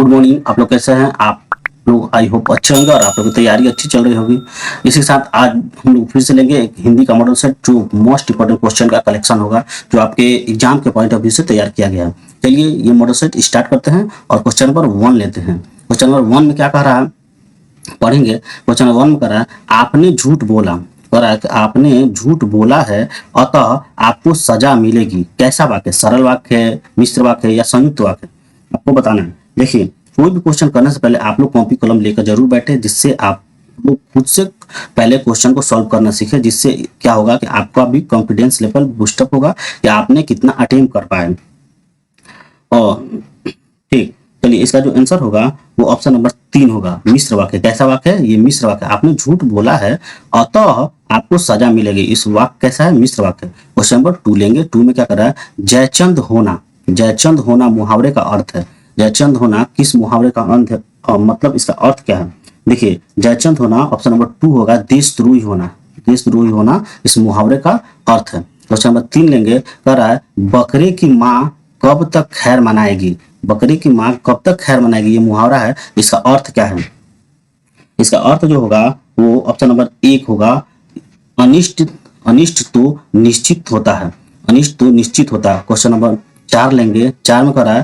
Good morning. आप लोग कैसे हैं? आप लोग आई होप अच्छे होंगे और आप लोग की तैयारी अच्छी चल रही होगी। इसी के साथ आज हम लोग फिर से लेंगे एक हिंदी का मॉडल सेट जो मोस्ट इंपोर्टेंट क्वेश्चन का कलेक्शन होगा, जो आपके एग्जाम के पॉइंट ऑफ व्यू से तैयार किया गया है। चलिए ये मॉडल सेट स्टार्ट करते हैं और क्वेश्चन नंबर 1 लेते हैं। क्वेश्चन नंबर 1 में क्या कह रहा है, पढ़ेंगे। क्वेश्चन नंबर 1 में कह रहा है आपने झूठ बोला, कह रहा है कि आपने झूठ बोला है अतः आपको सजा मिलेगी। कैसा वाक्य? सरल वाक्य है, मिश्र वाक्य है या संयुक्त वाक्य, आपको बताना है। देखिए, कोई भी क्वेश्चन करने से पहले आप लोग कॉपी कलम लेकर जरूर बैठे, जिससे आप लोग खुद से पहले क्वेश्चन को सॉल्व करना सीखे, जिससे क्या होगा कि आपका भी कॉन्फिडेंस लेवल बूस्टअप होगा कि आपने कितना अटेम्प्ट कर पाए। और ठीक, चलिए इसका जो आंसर होगा वो ऑप्शन नंबर 3 होगा, मिश्र वाक्य। कैसा वाक्य है? ये मिश्र वाक्य। आपने झूठ बोला है अतः आपको सजा मिलेगी। इस वाक्य कैसा है? मिश्र वाक्य। क्वेश्चन नंबर 2 लेंगे। 2 में क्या कर रहा है? जयचंद होना। जयचंद होना मुहावरे का अर्थ है। जयचंद होना किस मुहावरे का अर्थ है? मतलब इसका अर्थ क्या है? देखिए, जयचंद होना ऑप्शन नंबर 2 होगा, देशद्रोही होना। देशद्रोही होना इस मुहावरे का अर्थ है। क्वेश्चन नंबर 3 लेंगे। कह रहा है बकरे की माँ कब तक खैर मनाएगी। बकरी की माँ कब तक खैर मनाएगी, ये मुहावरा है। इसका अर्थ क्या है? इसका अर्थ जो होगा वो ऑप्शन नंबर 1 होगा, अनिष्ट अनिष्ट तो निश्चित होता है। अनिष्ट तो निश्चित होता है। क्वेश्चन नंबर 4 लेंगे। 4 में कह रहा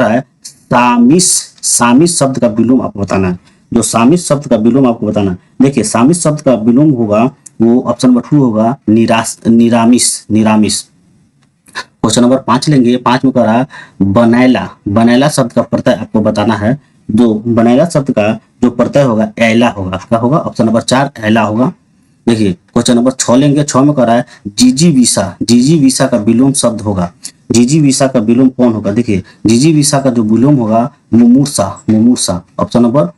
है सामिस। सामिस शब्द का विलोम आपको बताना है। जो सामिस शब्द का विलोम आपको बताना है। देखिए, सामिस शब्द का विलोम होगा वो ऑप्शन नंबर 2 होगा, निरामिस। निरामिस। क्वेश्चन नंबर 5 लेंगे। 5 में कह रहा है बनैला। बनैला शब्द का प्रत्यय आपको बताना है। जो बनैला शब्द का जो प्रत्यय होगा ऐला होगा। क्या होगा? ऑप्शन नंबर 4 ऐला होगा। देखिए, क्वेश्चन नंबर 6 लेंगे। 6 में कह रहा है जीजी वीसा। जीजी वीसा का विलोम शब्द होगा। जीजी वीसा का विलोम कौन होगा? देखिए, जीजी वीसा का जो विलोम होगा मुमूर्षा। मुमूर्षा। ऑप्शन नंबर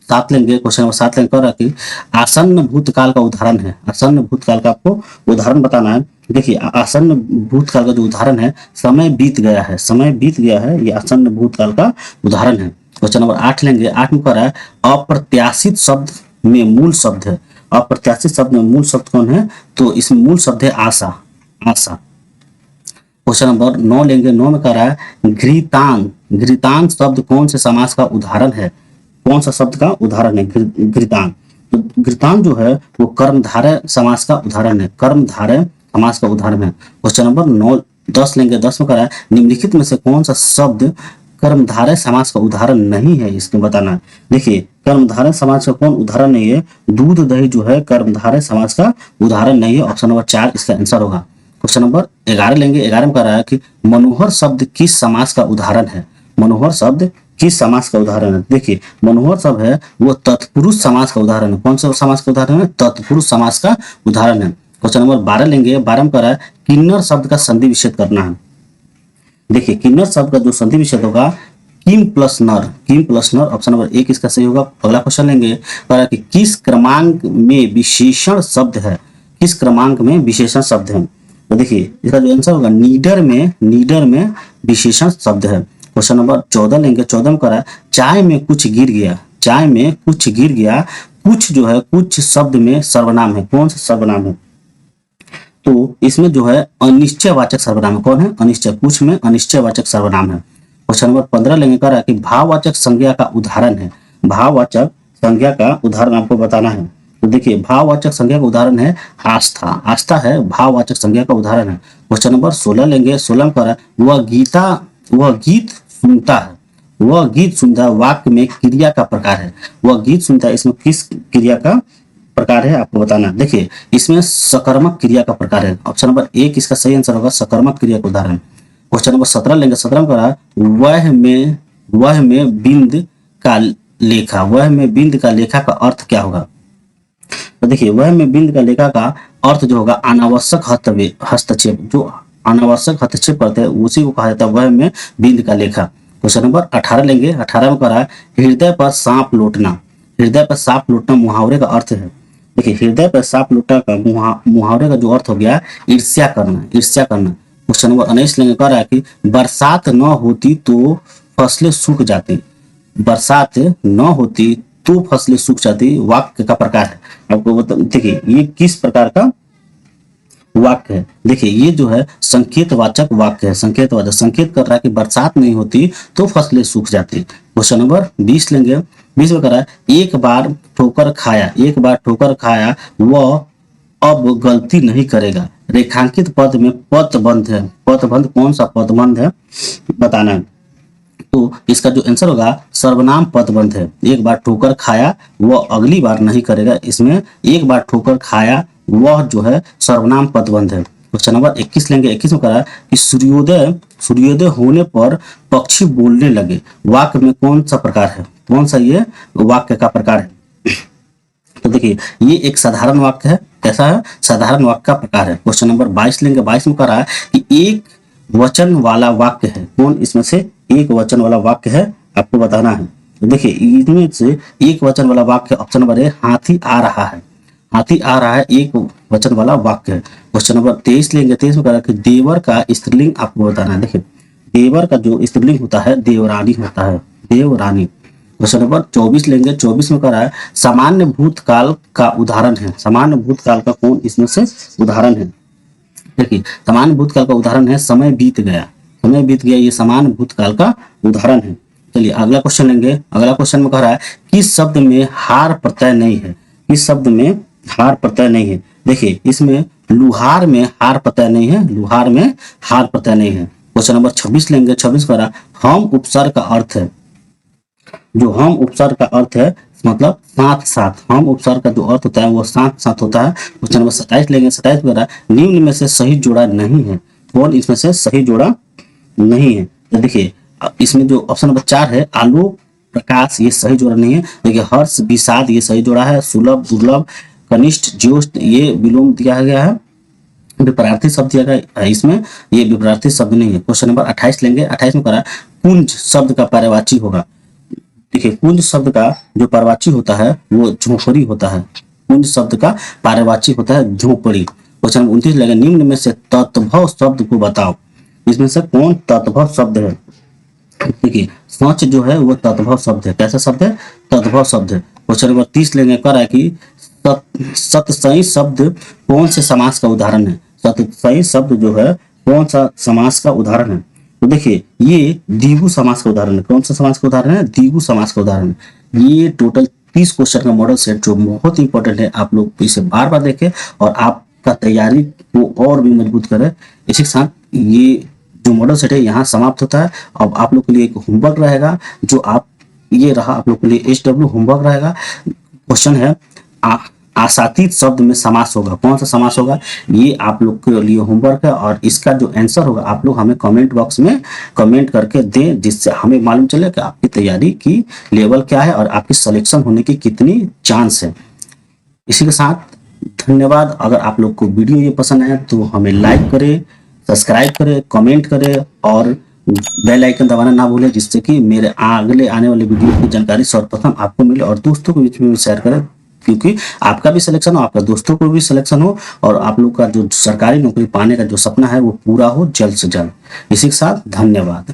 7 लेंगे। क्वेश्चन नंबर 7 लेंगे। कह रहा है कि आसन्न भूतकाल का उदाहरण है। आसन्न भूतकाल का आपको उदाहरण बताना है। देखिए, आसन्न भूतकाल का जो उदाहरण है, समय बीत गया है। समय बीत गया है, ये आसन्न भूतकाल का उदाहरण है। क्वेश्चन नंबर 8 लेंगे। 8 में कह रहा है अप्रत्याशित शब्द में मूल शब्द है। अप्रत्याशित शब्द में मूल शब्द कौन है? तो इसमें मूल शब्द है आशा। आशा। क्वेश्चन नंबर 9 लेंगे। 9 में कह रहा है घृतांग। घृतांग शब्द कौन से समास का उदाहरण है? कौन सा शब्द का उदाहरण है? घृतांग। तो घृतांग जो है वो कर्मधारय समास का उदाहरण है। कर्मधारय समास का उदाहरण है। क्वेश्चन नंबर 9 10 लेंगे। 10 में कह रहा है निम्नलिखित में से कौन सा शब्द कर्मधारय समास का उदाहरण नहीं है, इसको बताना है। देखिए, कर्मधारय समास का कौन उदाहरण नहीं है? दूध दही जो है कर्मधारय समास का उदाहरण नहीं है। ऑप्शन नंबर 4 इसका आंसर होगा। क्वेश्चन नंबर 11 लेंगे। 11 में कह रहा है कि मनोहर शब्द किस समास का उदाहरण है? मनोहर शब्द किस समास का उदाहरण है? देखिए, मनोहर शब्द है वो तत्पुरुष समास का उदाहरण है। कौन सा समास का उदाहरण है? तत्पुरुष समास का उदाहरण है। क्वेश्चन नंबर 12 लेंगे। 12 में कह रहा है किन्नर शब्द का संधि विच्छेद करना है। देखिए, किन्नर शब्द का जो संधि विच्छेद होगा किम प्लस नर। किम प्लस नर। ऑप्शन नंबर 1 इसका सही होगा। अगला क्वेश्चन लेंगे। कह रहा है कि किस क्रमांक में विशेषण शब्द है? किस क्रमांक में विशेषण शब्द है? तो देखिए, इसका जो आंसर होगा नीडर में। नीडर में विशेषण शब्द है। क्वेश्चन नंबर 14 लेंगे। 14 में कह रहा है चाय में कुछ गिर गया। चाय में कुछ गिर गया। कुछ जो है कुछ शब्द में सर्वनाम है। कौन सा सर्वनाम है? तो इसमें जो है अनिश्चयवाचक सर्वनाम है। कौन है? अनिश्चय। कुछ में अनिश्चयवाचक सर्वनाम है। क्वेश्चन नंबर 15 लेंगे। कह रहा है कि भाववाचक संज्ञा का उदाहरण है। भाववाचक संज्ञा का उदाहरण आपको बताना है। तो देखिए, भाववाचक संज्ञा का उदाहरण है आस्था। आस्था है भाववाचक संज्ञा का उदाहरण है। क्वेश्चन नंबर 16 लेंगे। 16 में कह रहा है वह गीत सुनता है। वह गीत सुनता है वाक्य में क्रिया का प्रकार है। वह गीत सुनता है, इसमें किस क्रिया का प्रकार है आपको बताना। देखिए, इसमें सकर्मक क्रिया का प्रकार है। ऑप्शन नंबर 1 इसका सही आंसर होगा, सकर्मक क्रिया का उदाहरण। क्वेश्चन नंबर 17 लेंगे। 17 में कह रहा है वह में बिंद का लेखा। वह में बिंद का लेखा का अर्थ क्या होगा? तो देखिए, वह में बिंद का लेखा का अर्थ जो होगा अनावश्यक हस्तक्षेप। जो अनावश्यक हस्तक्षेप करते हैं उसी को कहा जाता है वह में बिंद का लेखा। क्वेश्चन नंबर 18 लेंगे। 18 में कह रहा है हृदय पर सांप लौटना। हृदय पर सांप लौटना मुहावरे का अर्थ है। देखिए, हृदय पर सांप लौटना का मुहावरे का जो अर्थ हो गया ईर्ष्या करना। ईर्ष्या करना। क्वेश्चन नंबर 19 लेंगे। कह रहा है कि बरसात न होती तो फसलें सूख जाती। बरसात न होती तो फसलें सूख जाती वाक्य का प्रकार है। आपको देखिए, ये किस प्रकार का वाक्य है। देखिए ये जो है संकेतवाचक वाक्य है, संकेतवाचक, संकेत कर रहा है कि बरसात नहीं होती तो फसलें सूख जाती। क्वेश्चन नंबर 20 लेंगे। 20 में कह रहा है एक बार ठोकर खाया, एक बार ठोकर खाया वह अब गलती नहीं करेगा। रेखांकित पद में पदबंध है, पदबंध कौन सा पदबंध है बताना है। तो इसका जो आंसर होगा सर्वनाम पदबंध है। एक बार ठोकर खाया वह अगली बार नहीं करेगा, इसमें एक बार ठोकर खाया वह जो है सर्वनाम पदबंध है। क्वेश्चन नंबर 21 लेंगे। 21 में कहा कि सूर्योदय सूर्योदय होने पर पक्षी बोलने लगे। वाक्य में कौन सा प्रकार है, कौन सा ये वाक्य का प्रकार है। तो देखिए ये एक साधारण वाक्य है। कैसा है, साधारण वाक्य का प्रकार है। क्वेश्चन नंबर 22 लेंगे। 22 में कह रहा है कि एक वचन वाला वाक्य है। कौन इसमें से एक वचन वाला वाक्य है आपको बताना है। तो देखिए इनमें से एक वचन वाला वाक्य ऑप्शन नंबर है हाथी आ रहा है। हाथी आ रहा है एक वचन वाला वाक्य है। क्वेश्चन नंबर 23 लेंगे। 23 में कह रहा है कि देवर का स्त्रीलिंग आपको बताना है। देखिए देवर का जो स्त्रीलिंग होता है देवरानी होता है, देवरानी। क्वेश्चन नंबर 24 लेंगे। 24 में कह रहा है सामान्य भूतकाल का उदाहरण है। सामान्य भूतकाल का कौन इसमें से उदाहरण है। देखिए सामान्य भूतकाल का उदाहरण है समय बीत गया। समय बीत गया ये सामान्य भूतकाल का उदाहरण है। चलिए अगला क्वेश्चन लेंगे। अगला क्वेश्चन में कह रहा है किस शब्द में हार प्रत्यय नहीं है। किस शब्द में हार प्रत्यय नहीं है। देखिए इसमें लुहार में हार प्रत्यय नहीं है, लुहार में हार प्रत्यय नहीं है। क्वेश्चन नंबर 26 लेंगे। 26 कह रहा है हम उपसर्ग का अर्थ है। जो हम उपसर्ग का अर्थ है मतलब साथ साथ, हम उपसर्ग का जो अर्थ होता है वो साथ साथ होता है। क्वेश्चन नंबर 27 लेंगे। 27 में कह रहा है निम्न में से सही जोड़ा नहीं है। कौन इसमें से सही जोड़ा नहीं है। तो देखिए इसमें जो ऑप्शन नंबर 4 है आलोक प्रकाश ये सही जोड़ा नहीं है। देखिए हर्ष विषाद ये सही जोड़ा है। सुलभ दुर्लभ कनिष्ठ ज्योष्ठ ये विलोम दिया गया है, विपरार्थी शब्द दिया गया है, इसमें ये विपरार्थी शब्द नहीं है। क्वेश्चन नंबर 28 लेंगे। 28 में कह रहा है कुंज शब्द का पर्यायवाची होगा। देखिए कुंज शब्द का जो पर्यायवाची होता है वो झोपड़ी होता है। कुंज शब्द का पर्यायवाची होता है झोपड़ी। क्वेश्चन नंबर 29 लेंगे। निम्न में से तत्भव शब्द को बताओ। इसमें से कौन तत्भव शब्द है। देखिए सच जो है वो तत्भव शब्द है। कैसा शब्द है, तत्भव शब्द है। क्वेश्चन नंबर 30 लेंगे। कह रहा है कि सतसई शब्द कौन से समास का उदाहरण है। सतसई शब्द जो है कौन सा समास का उदाहरण है। तो देखिए ये द्विगु समास का उदाहरण है। कौन सा समास का उदाहरण है, द्विगु समास का उदाहरण है। ये टोटल 30 क्वेश्चन का मॉडल सेट जो बहुत इंपॉर्टेंट है, आप लोग इसे बार बार देखें और आपका तैयारी को और भी मजबूत करें। इसी के साथ ये जो मॉडल सेट है यहाँ समाप्त होता है। अब आप लोग के लिए एक होमवर्क रहेगा जो आप ये रहा आप लोग के लिए HW होमवर्क रहेगा। क्वेश्चन है आसातीत शब्द में समास होगा। कौन सा समास होगा ये आप लोग के लिए होमवर्क है और इसका जो आंसर होगा आप लोग हमें कमेंट बॉक्स में कमेंट करके दें, जिससे हमें मालूम चले कि आपकी तैयारी की लेवल क्या है और आपकी सिलेक्शन होने की कितनी चांस है। इसी के साथ धन्यवाद। अगर आप लोग को वीडियो ये पसंद आए तो हमें लाइक करें, सब्सक्राइब करें, कमेंट करें और बेल आइकन दबाना ना भूलें, जिससे कि मेरे अगले आने वाले वीडियो की जानकारी सर्वप्रथम आपको मिले और दोस्तों के बीच में भी शेयर करें, क्योंकि आपका भी सिलेक्शन हो, आपका दोस्तों को भी सिलेक्शन हो और आप लोग का जो सरकारी नौकरी पाने का जो सपना है वो पूरा हो जल्द से जल्द। इसी के साथ धन्यवाद।